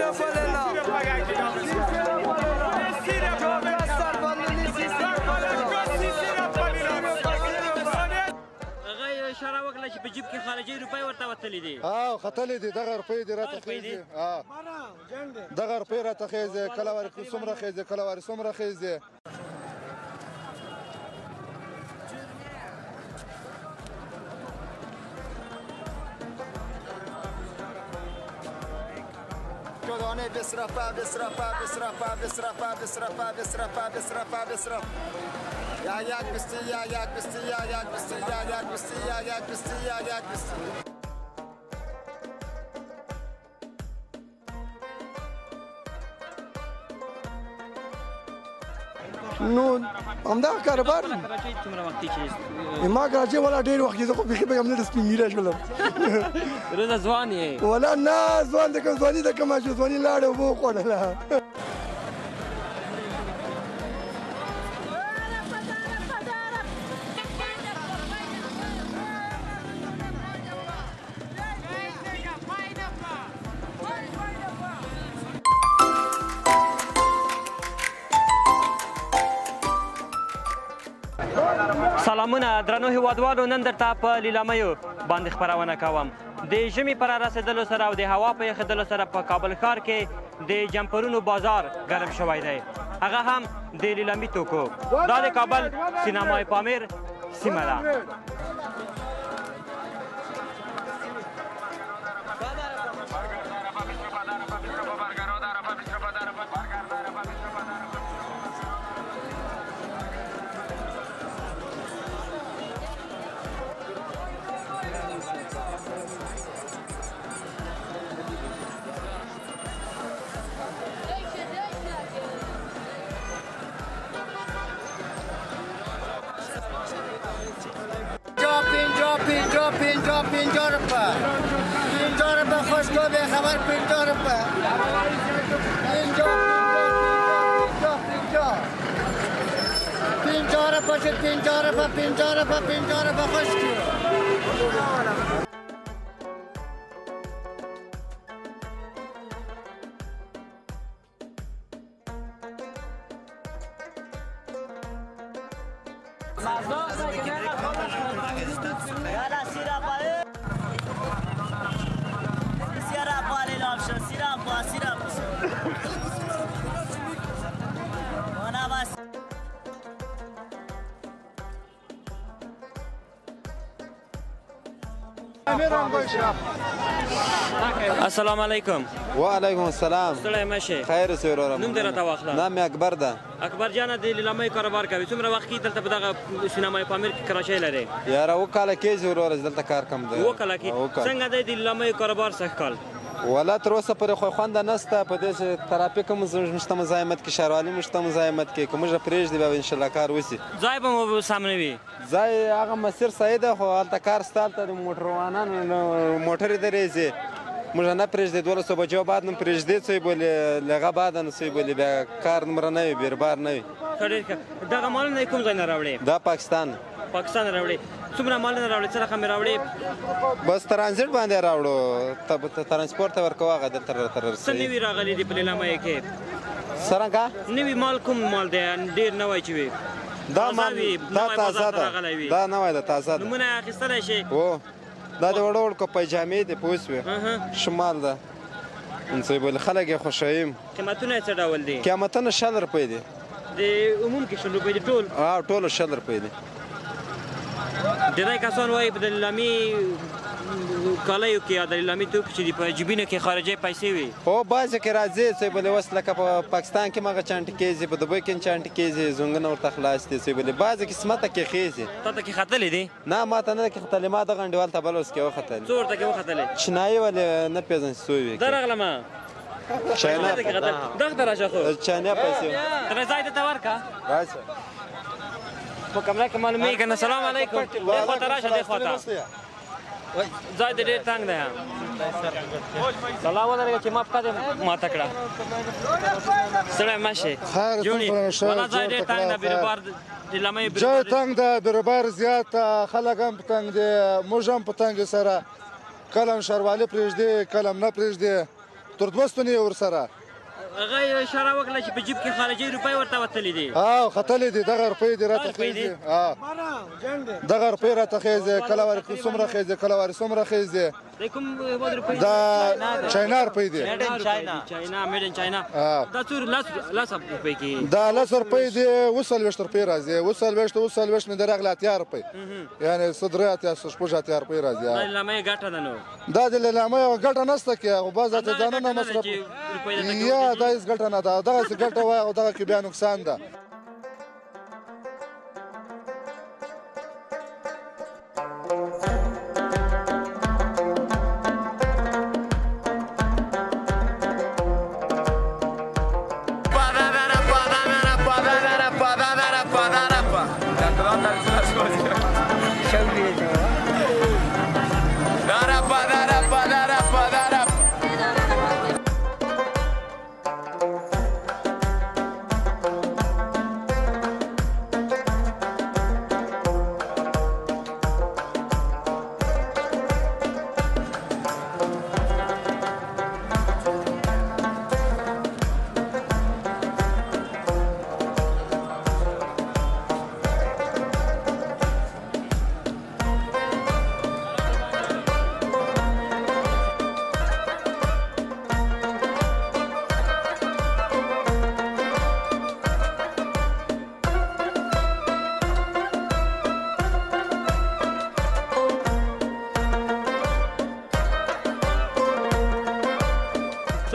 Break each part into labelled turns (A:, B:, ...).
A: اشاره وکړه چې په جیب کې خارجي روپۍ ورته وتلي دي.
B: ختلې دي، دغه روپۍ دي راته خېږي. دغه روپۍ راته خېږي، کله وارې څومره خېږي، کله وارې څومره خېږي.
C: بسرفه یا یک بستی
D: نو همدغه کاروبار ما کراچۍ والا ډېر وخت زه خو بیخي به همدلته سپین ږیری شولم.
A: روزه ځوان یې؟
D: ولا نه ځوان د کوم ځواني د کومه شو ځواني لاړه اوبه وخوړله.
A: سلامونه درنو هیوادوالو، نن درته په لیلامیو باندې خپرونه کوم. د ژمي پر رسېدلو سره او د هوا په یخېدلو سره په کابل ښار کې د جمپرونو بازار ګرم شوی دی، هغه هم د لیلامي توکو. دا د کابل سینمای پامیر سیمه ده.
C: پنجاه روپه خوشگاه به خبر 50 روپه 50 روپه خوشگاه.
A: السلام علیکم.
E: وعلیکم السلام.
A: ستړی مه شې.
E: خیر اوسې وراره.
A: نوم دې راته واخله.
E: نام مې اکبر ده.
A: اکبر جانه د لیلامۍ کاروبار کوي، څومره وخت کېږي دلته په دغه سینمای پامیر کې کراچۍ لرې؟
E: یاره 2 کاله کېږي وراره دلته کار کوم دی.
A: 2 کاله کې. څنګه دی د لیلامۍ کاروبار سږ کال؟
E: ولا تر اوسه پورې خو خونده نشته، په دې چې ترافیک هم شته مزاحمت کې، ښاروالي هم شته مزاحمت کې، که موږ پرېږدي بیا انشاءالله کار وشي.
A: ځای به مو سم نه وي؟
E: ځای هغه مسیر صحیح ده، خو هلته کار شته، هلته د موټروانانو موټرې درېږي، موږ نه پرېږدي 12 بجو بعد نه پرېږدي څه بولي، لغه بعد نه څه بولي، بیا کار نمره نه وي، بیربار نه وي.
A: دغه مالونه کوم ځای نه راوړې؟
E: دا پاکستان
A: راوړې. څومره مالونه راوړې؟ څه رقم یې راوړې؟
E: بس ترانزیټ باندې راوړو، ترانسپورټ ته ورکوو، هغه دلته راته
A: څه نوي راغلي دي په لیلامۍ کې؟
E: څرنګه
A: نوي مال کوم مال دی؟ ډېر نوی چې وي.
E: دا مال دا تازه ده، دا نوی ده، تازه ده.
A: نومونه یې اخیستلی شي؟
E: هو دا د وړو وړو پیجامې دي، پوه شوې، شمال ده، څه بولي، خلک یې خوښوي.
A: قیمتونه یې څه ډول دي؟
E: قیمتونه 60 روپۍ دي.
A: د عموم کې 60 روپۍ دي ټول؟
E: ټول 60 روپۍ دي.
A: ډېری کسان وایي په د لیلامي کالیو کې یا د لیلامي توکو چې دي په جیبینو کې خارجي پیسې وي.
E: هو بعضې کې راځي څه بولي، اوس لکه په پاکستان کې مغه چانټې کېږي، په دوبۍ کې چانټې کېږي، زنګونه ورته خلاص دي، څه بولي بعضې قسمته کې خېږي.
A: تا ته کې ختلې دي؟
E: نه ما ته نه کې ختلې، ما دغه انډیوال ته بل اوس کې وختلې.
A: څو ورته کې وختلې؟
E: چینایي ولې نه پېژنې څو وي.
A: درغلمه
E: چاینا
A: دغه راشه خو
E: چاینا پیسې
A: رضای ته ورکا
E: راشه
A: په کمره کې معلومه کنه. سلام علیکم. دغه ته راشه دغه ته ځای دې ډېر تنګ دی. سلام علیکم چې ما پکې ما تکړه سره ماشه جونی ولا ځای دې تنګ دی، بیربار لیلامۍ
B: ځای تنګ دی، بیربار زیات، خلک هم تنګ دي، موږ هم په تنګ سره، کله هم ښاروالي پرېږدي، کله هم نه پرېږدي، تردمستون یې ورسره
A: هغه یې اشاره وکړه چې په جیب کې خارجي روپۍ ورته وتلي دي
B: ختلې دي دغه روپۍ دي راته خېږي دغه روپۍ راته خېږي کله وارې څومره خېږي کله وارې څومره خېږي دا چاینا روپۍ دي
A: چاینا میډ ان چاینا دا څو لاس روپۍ کې
B: دا 10 روپۍ دي 40 روپۍ راځي 40 مې درغله 80 روپۍ یعنی صدره 80 روپۍ راځي
A: دا لامه ګټه ده نو
B: دا د لامه ګټه نشته کې او باز ته ځانونه مصرف یا دا هیڅ ګټه نه ده دغه څه ګټه وای او دغه کې بیا نقصان ده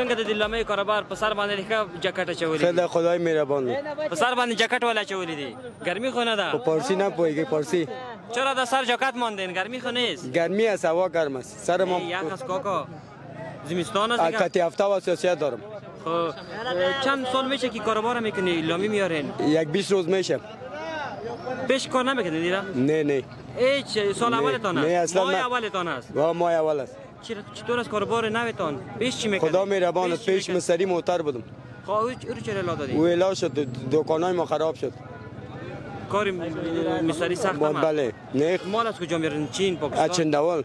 A: څنګه د لامه کاروبار په سر باندې ښه جاکټ اچولې
E: خدای خدای مهربان
A: په سر باندې جاکټ ولا اچولې دي ګرمي خو نه ده
E: پارسی نه پوهیږي پارسی
A: چرا د سر جاکټ ماندین ګرمي خو نیست
E: گرمی است هوا گرم است سر ما
A: یک از کاکا زمستان است دیگه
E: کتی هفته واسطیت دارم
A: خب چند سال میشه که کاروبار میکنی لامی میارین
E: یک 20 روز میشه
A: پیش کار نمیکنی دیگه
E: نه
A: هیچ سال اولتان است
E: نه اصلا
A: ماه اولتان است
E: ماه اول است
A: چطور از کاروبار نوتان پیش چی میکنی
E: خدا مهربان است پیش مستری موتر بودم
A: خب او چرا لا دادی
E: او الا شد دکانای ما خراب شد
A: کار مستری سخت است
E: بله نه
A: مال از کجا میرن چین پاکستان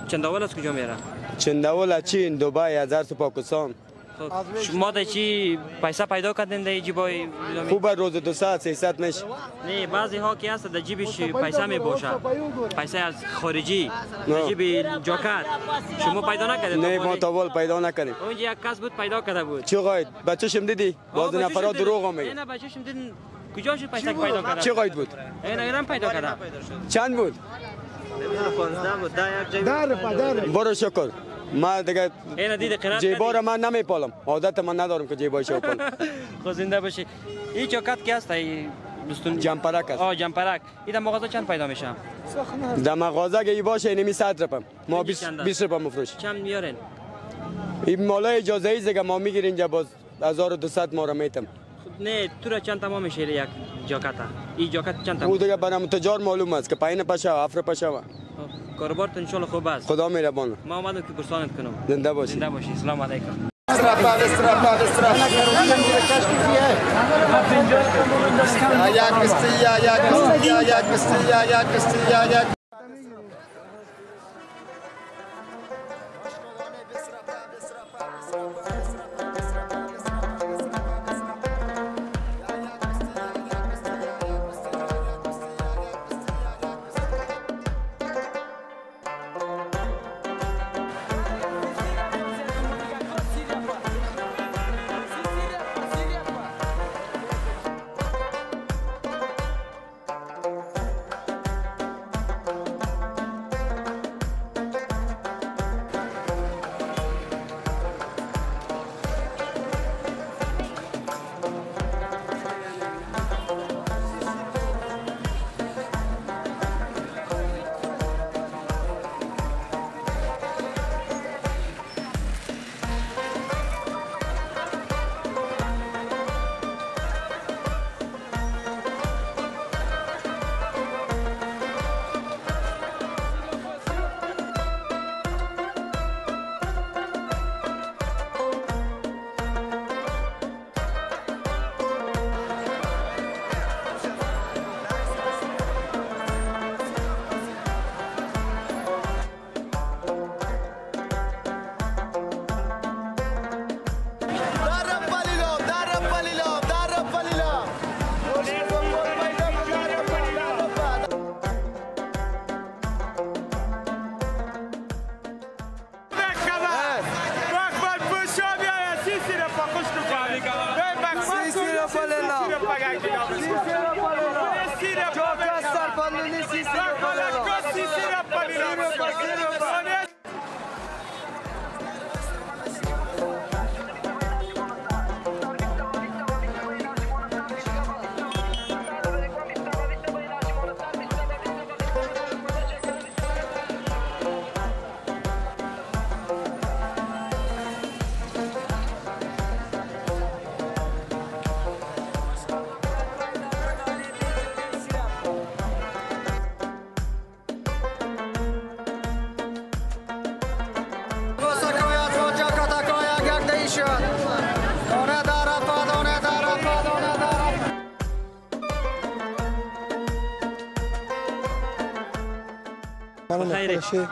A: چنداول از کجا میرن
E: چنداول از چین دبی از تو پاکستان
A: شما دا چی پیسه پیدا کردین در جیبای
E: خوب روز 200 300 میشه
A: نه بعضی ها که هست در جیبش پیسه می باشه پیسه از خارجی در جیب جاکت شما پیدا نکردین
E: نه ما تاول پیدا نکردیم
A: اونجا یک کس بود پیدا کرده بود
E: چی قاید بچه‌شم دیدی باز نفرات دروغ میگه
A: نه بچه‌شم دیدن کجا شو پیسه پیدا کرده
E: چی قاید بود
A: اینا پیدا کرده
E: چند بود
A: 15 بود دا یک
E: برو شکر ما دیگه
A: اینا دیده قرار
E: جیبا رو من نمیپالم عادت من ندارم که جیبایشو بپالم
A: خود زنده باشی این جاکت کی هست دوستون
E: جمپرک است
A: جمپرک این مغازه چند پیدا میشه
E: در مغازه که ای باشه اینمی 100 رپم ما 20 رپم مفروش
A: چند میارن
E: این مالا اجازه ای دیگه ما میگیریم اینجا باز 1200 ما رو میتم
A: نه تو را چند تمام میشه یک جاکت این جاکت چند تمام
E: او دیگه برام تجار معلوم است که پایین پاشا افر پاشا
A: کاروبار ان شاء الله خوب است
E: خدا مهربان
A: ما اومدم که پرسانت کنم
E: زنده باشی
A: زنده باشی السلام علیکم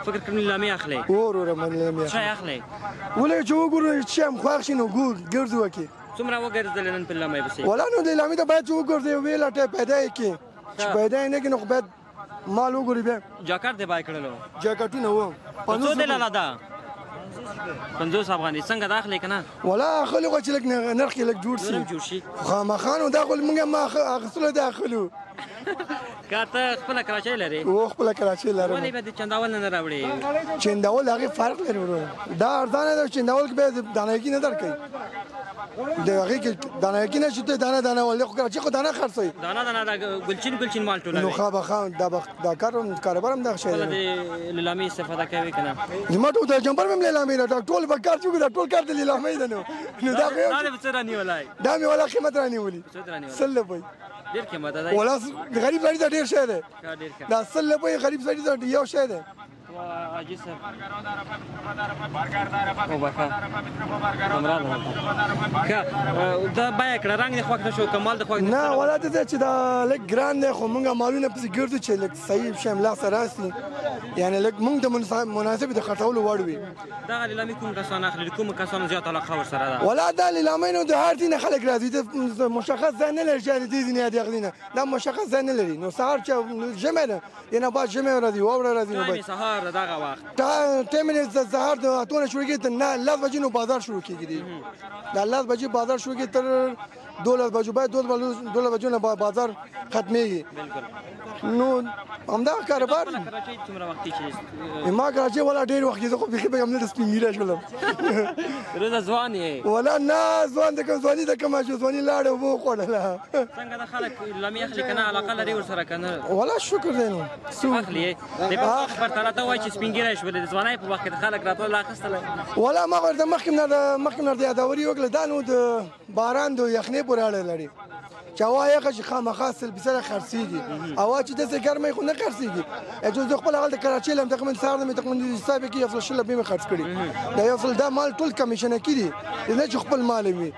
A: فکر کوم لیلامې اخلي
D: وروره من لیلامې
A: څه اخلي
D: ولې چې وګورو چې هم خوښ شي نو ګرځو وکړي
A: څومره وګرځېدل نن په لیلامۍ پسې
D: ولا نو لیلامې ته باید چې وګرځي ویې لټې پیدا یې کړي چې پیدا یې نه کړي نو خو باید مال وګوري بیا
A: جاکټ دې بای کړلو
D: جاکټونه وو
A: څو دی لاله ده 50 افغانۍ څنګه دا اخلي که نه
D: ولا اخلي خو چې لږ نرخ یې لږ جوړ شي خامخا نو دا خو موږ هم اخیستلو دی اخلو
A: که ته خپله کراچۍ لرې
D: و خپله کراچۍ لرم
A: ولې بیا د چنداول نه راوړې
D: چنداول هغې فرق لري ورور دا ارزانه ده چنداول کې بیا دانایګي نه درکوي د هغې کې دانایګي نه چې ته دانه دانه ولې خو کراچۍ خو دانه خرڅوي
A: دانه دا ګلچین مال ټولوي
D: نو خامخا دا کاروبار هم دغه شی
A: خپله د لیلامۍ استفاده کوي که نه
D: زما ټول د جمپر مې هم لیلامۍ ده ټول به کار چې دا ټول کار د لیلامۍ ده نو دا
A: دې په څه رانیولی
D: دا مې ولا قیمت رانیولي 100 روپۍ
A: ډېر قیمت ده
D: ولا غریب سړي ته ډېر شی دی دا 100 روپۍ غریب سړي ته یو شی دی
A: حاجي صاحب دا بیه کړه رنګ دې خوښ نه شو کمال دې خوښ
D: نه ولا ته چې دا لږ ګران دی خو موږ مالونه پسې ګرځو چې لږ صحیح شی ملا سره راسي یعنې لږ موږ د مناسب د خرڅولو وړ وي
A: دغه لیلامي کوم کسان اخلي کوم کسانو زیات علاقه ورسره ده
D: ولا دا لیلامۍ نو د هر ځای نه خلک راځي د مشخص ځای نه لري چې د دې ځای نه د هغې نه دا مشخص ځای نه لري نو سهار چې ژمی ده یعنې بعد ژمی ورځي واوره راځي نو
A: سهار دغه وخت
D: ټایم یې د سهار د 8 شروع کېږي تر 10 بجې نو بازار شروع کېږي د 10 بجې بازار شروع کېږي تر 12 بجو باید 12 بجو نه بازار ختمېږي نو همدغه کاروبار
A: کراچۍ څومره وختي چې
D: ما کراچۍ ولا ډېر وخت زه خو بیخي به هم نه سپین ږیری شولم
A: روزه ځوان یې
D: ولا نه ځوان د کوم ځواني د کومه چې ځواني لاړه اوبه وخوړله
A: څنګه د خلک لیلامي اخلي که نه علاقه لري ورسره که نه
D: ولا شکر دی نو
A: اخلي د خبر تعالی ته وایي چې سپین ږیری شولې د ځوانۍ په وخت کې د خلک راتلل اخیستله
D: ولا ما ورته مخکې نه د یادوري وکړه دا نو د باران د یخنۍ پورې اړه لري چې هوا یخه چې خامخا سره خرڅېږي هوا چې داسې ګرمه خو نه خرڅېږي چې زه خپل هغه د کراچۍ له تقریبا سهار نه مې تقریبا حساب کې 100 روپۍ مې خرڅ کړي دا یو ځل دا مال ټول کمیشنه کړي نه چې خپل مال وي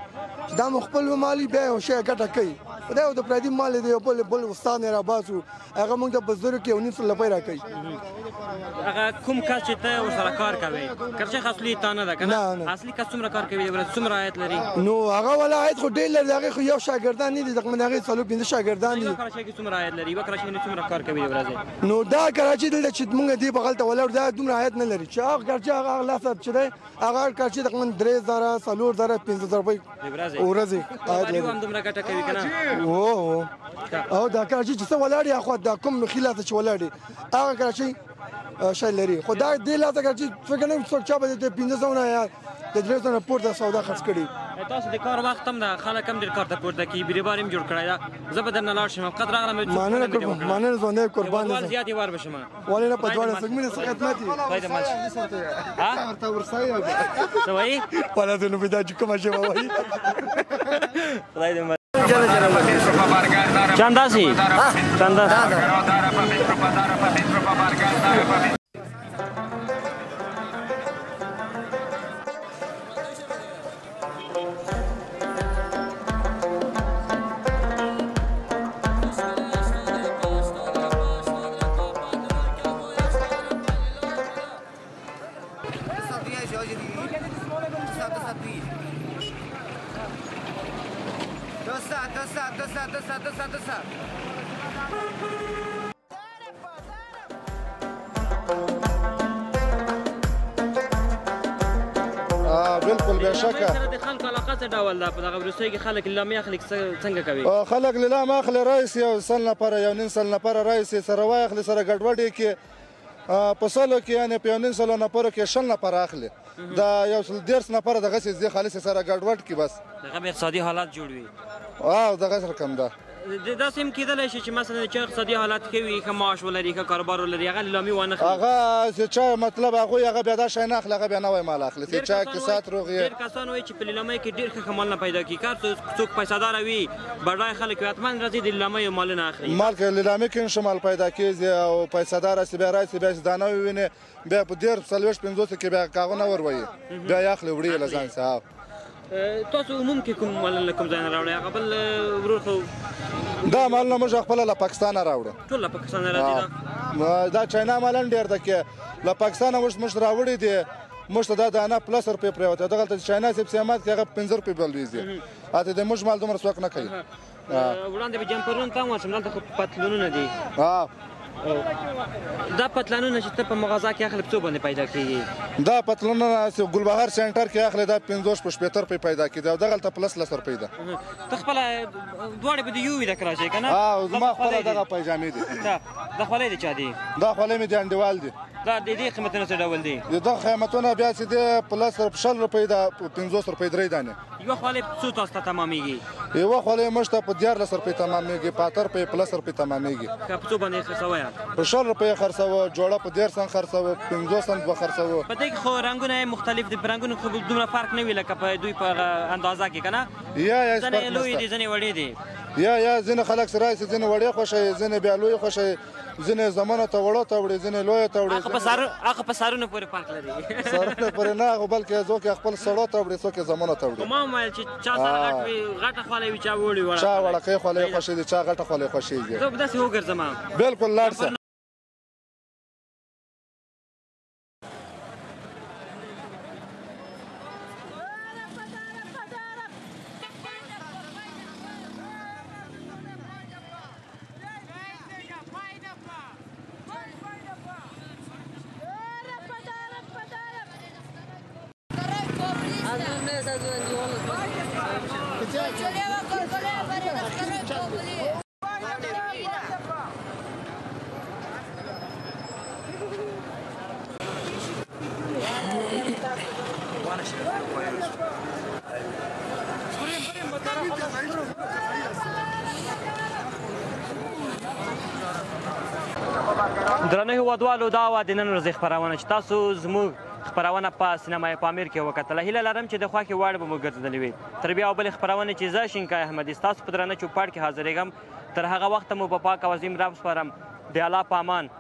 D: دا مو خپل مال بیا یو شی ګټه کوي دا یو د پردي مال دی یو بل استاد نه راباسو هغه موږ د بزرګ کې 1900 روپۍ راکوي
A: هغه کوم کس چې ته ورسره کار کوي کراچۍ اصلي تا نه ده که نه اصلي کس څومره کار کوي ورځ څومره عاید لري
D: نو هغه ولا عاید خو ډېر لري هغې خو یو شاګردان نه دي تقریبا هغې 4-5 شاګردان دي
A: کراچۍ کې څومره عاید لري یوه کراچۍ کې څومره کار کوي ورځ
D: نو دا کراچۍ دلته چې موږ دې بغل ته ولاړ دا دومره عاید نه لري چې هغه کراچۍ هغه لا صاحب چې دی هغه کراچۍ تقریبا 3000 4000 5000 روپۍ ورځې عاید لري
A: هم دومره ګټه کوي که نه
D: او دا کراچۍ چې څه ولاړ یا خو دا کوم خلاصه چې ولاړ هغه کراچۍ شای لري خو دا دې لاته کراچۍ فکر نه څوک چا به د 1500 نه یا د 300 نه پورته سودا خرڅ کړي
A: تاسو د کار وخت هم د خلک هم ډېر کار ته پورته کوي بیروبار هم جوړ کړی ده زه به درنه لاړ شم فقط راغلم
D: مننه ژوندی قربان
A: ول زیات یې ور بشم
D: ولې نه په دواړه سګمې څه خدمت
A: خدای دې مال
B: ورته ورسایه
A: څه وایي
D: ولا ته نو بدا چې کومه شی وایي
A: خدای دې مال چنداسي
B: بالکل بشکه
A: د خلکو علاقه څه ډول ده په دغه وروستیو کې خلک لیلامي اخلي څنګه کوي
B: خلک لیلام اخلي رایس یو سل نفره یو نیم سل نفره رایس سره واخلي سره ګډوډ کې په سلو کې یعنې په 1900 نفرو کې 20 نفر اخلي دا 110 نفر دغسې ځي خالص سره ګډوډ کړي بس
A: دغه به اقتصادي حالات جوړ وي
B: دغسې رقم ده
A: داسې هم کېدلی شي چې مثلا چې اقتصادي حالات ښه وي ښه معاش ولري ښه کاروبار ولري هغه لیلامي وانه خلي
B: هغه چې چا مطلب هغوی هغه بیا دا شی نه اخلي هغه بیا نوی مال اخلي چې چا اقتصاد روغ
A: ډېر کسان وایي چې په لیلامۍ کې ډېر ښه مالونه پیدا کړي کار څوک پیسهداره وي بډای خلک وي حتما راځي د لیلامۍ مالونه اخلي
B: مال که لیلامي کې نشه مال پیدا کېږي او پیسهدار هسې بیا راشي بیا چې دانه وویني بیا په 10 40 50 کې بیا کاغونه ورویي بیا یې اخلي وړي له ځان څخه
A: تاسو عموم کې کوم مالونه له کوم ځای نه راوړئ هغه بل ورور خو
B: دا مالونه موږ خپله له پاکستانه راوړو
A: ټول له پاکستانه راځي
B: دا چاینا مالونه ډېر ده کې له پاکستانه موږ راوړي دي موږ ته دا دانه پلس روپۍ پرېوته دغلته چې چاینا صاحب سیامات کې هغه 15 روپۍ بلویږي اته د موږ مال دومره څوک نه کوي
A: وړاندې به جمپرونه ته هم ورشم دلته خو پتلونونه دي دا پتلونونه چې ته په مغازه کې اخلي په څو باندې پیدا کېږي
B: دا پتلونونه ګلبهار سنټر کې اخلي دا 50 په 75 روپۍ پیدا کېږي او دغلته پلس 10 روپۍ ده
A: ته خپله دواړې به د یو وي د کراچۍ که نه
B: زما خپله دغه پیجامې دي
A: دا خولۍ د چا دي
B: دا خولۍ مې د انډیوال دي
A: دا د دې قیمتونه څه ډول دي
B: د دغه قیمتونه بیا چې دی پلس 20 روپۍ ده 50 روپۍ 3 دانې
A: یوه خولۍ څو تاسو ته تمامېږي
B: یوه خولۍ موږ ته په 14 روپۍ تمامېږي په 8 روپۍ پلس روپۍ تمامېږي
A: که په څو باندې خرڅوئ
B: په 20 روپۍ خرڅوو جوړه په 10 سنټ خرڅوو 50 سنټ به خرڅوو
A: په دې کې خو رنګونه مختلف دي په رنګونو خو دومره فرق نه وي لکه په دوی په اندازه کې که نه ځینې لوی دي ځینې وړې دي
B: یا ځینې خلک سره راشي ځینې وړې خوښوي ځینې بیا لوی خوښوي ځینې زمانو ته وړو ته وړي ځینې لویو ته وړي
A: هغه په سرونو پورې فرق لري
B: سرونه پورې نه هغه بلکې څوک یې خپل سړو ته وړي څوک یې زمانو ته وړي
A: ما هم ویل چې چا سره غټ وي غټه خولۍ وي چا وړي
B: چا وړکۍ خولۍ خوښېږي چا غټه خولۍ خوښېږي
A: زه به داسې وګرځم
B: بلکل لاړ شه
A: درنو هیوادوالو دا وه د نن ورځې خپرونه چې تاسو زموږ خپرونه په سینمای پامیر کې وکتله هیله لرم چې د خوښې وړ به مو ګرځېدلې وي تر بیا او بلې خپرونې چې زه شینکای احمدي ستاسو په درانه چوپړ کې حاضرېږم تر هغه وخته مو په پاک او عظیم رب سپارم د الله په امان